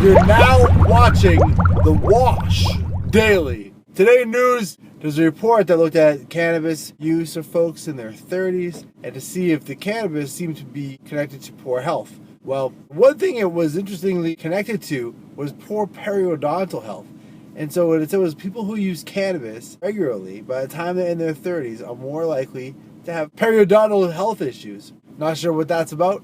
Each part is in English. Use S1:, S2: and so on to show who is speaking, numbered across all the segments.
S1: You're now watching The Wash Daily. Today in news, there's a report that looked at cannabis use of folks in their 30s and to see if the cannabis seemed to be connected to poor health. Well, one thing it was interestingly connected to was poor periodontal health. And so what it said was people who use cannabis regularly, by the time they're in their 30s, are more likely to have periodontal health issues. Not sure what that's about,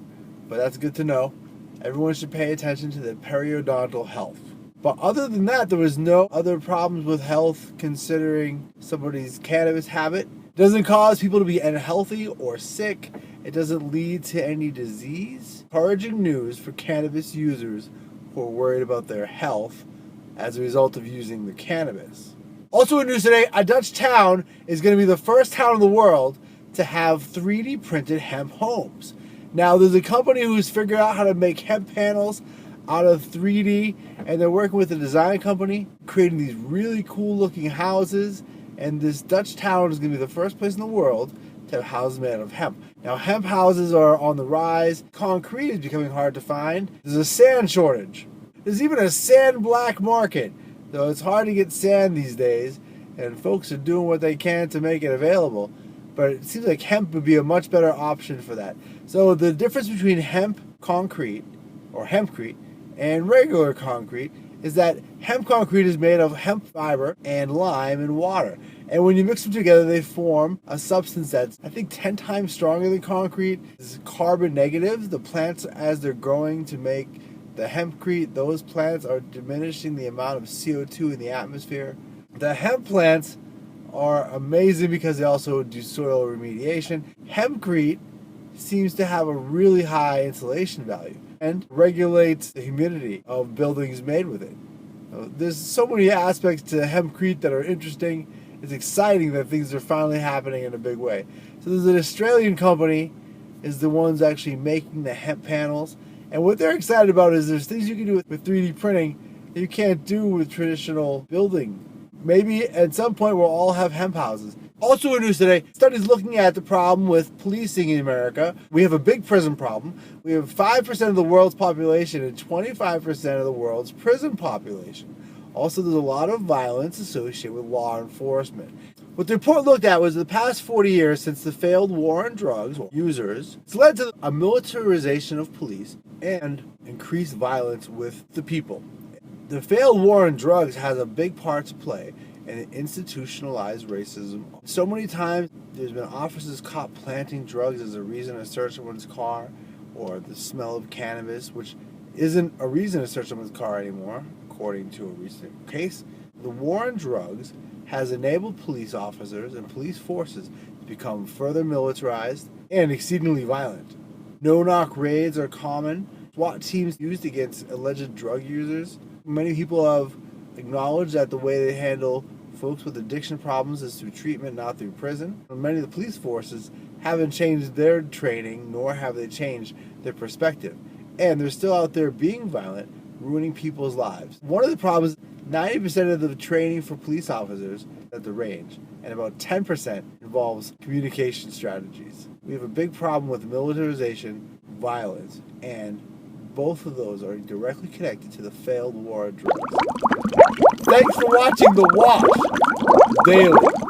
S1: but that's good to know. Everyone should pay attention to their periodontal health. But other than that, there was no other problems with health considering somebody's cannabis habit. It doesn't cause people to be unhealthy or sick. It doesn't lead to any disease. Encouraging news for cannabis users who are worried about their health as a result of using the cannabis. Also in news today, a Dutch town is going to be the first town in the world to have 3D printed hemp homes. Now, there's a company who's figured out how to make hemp panels out of 3D, and they're working with a design company, creating these really cool looking houses, and this Dutch town is going to be the first place in the world to have houses made out of hemp. Now, hemp houses are on the rise. Concrete is becoming hard to find. There's a sand shortage. There's even a sand black market, though it's hard to get sand these days, and folks are doing what they can to make it available. But it seems like hemp would be a much better option for that. So the difference between hemp concrete, or hempcrete, and regular concrete is that hemp concrete is made of hemp fiber and lime and water. And when you mix them together, they form a substance that's, I think, 10 times stronger than concrete. It's carbon negative. The plants, as they're growing to make the hempcrete, those plants are diminishing the amount of CO2 in the atmosphere. The hemp plants are amazing because they also do soil remediation. Hempcrete seems to have a really high insulation value and regulates the humidity of buildings made with it. There's so many aspects to hempcrete that are interesting. It's exciting that things are finally happening in a big way. So there's an Australian company is the ones actually making the hemp panels. And what they're excited about is there's things you can do with 3D printing that you can't do with traditional building. Maybe at some point we'll all have hemp houses. Also in news today, studies looking at the problem with policing in America. We have a big prison problem. We have 5% of the world's population and 25% of the world's prison population. Also, there's a lot of violence associated with law enforcement. What the report looked at was the past 40 years since the failed war on drugs users, it's led to a militarization of police and increased violence with the people. The failed war on drugs has a big part to play in institutionalized racism. So many times there's been officers caught planting drugs as a reason to search someone's car, or the smell of cannabis, which isn't a reason to search someone's car anymore, according to a recent case. The war on drugs has enabled police officers and police forces to become further militarized and exceedingly violent. No-knock raids are common. SWAT teams used against alleged drug users. Many people have acknowledged that the way they handle folks with addiction problems is through treatment, not through prison. Many of the police forces haven't changed their training, nor have they changed their perspective. And they're still out there being violent, ruining people's lives. One of the problems, 90% of the training for police officers at the range, and about 10% involves communication strategies. We have a big problem with militarization, violence, and both of those are directly connected to the failed war on drugs. Thanks for watching The Wash Daily.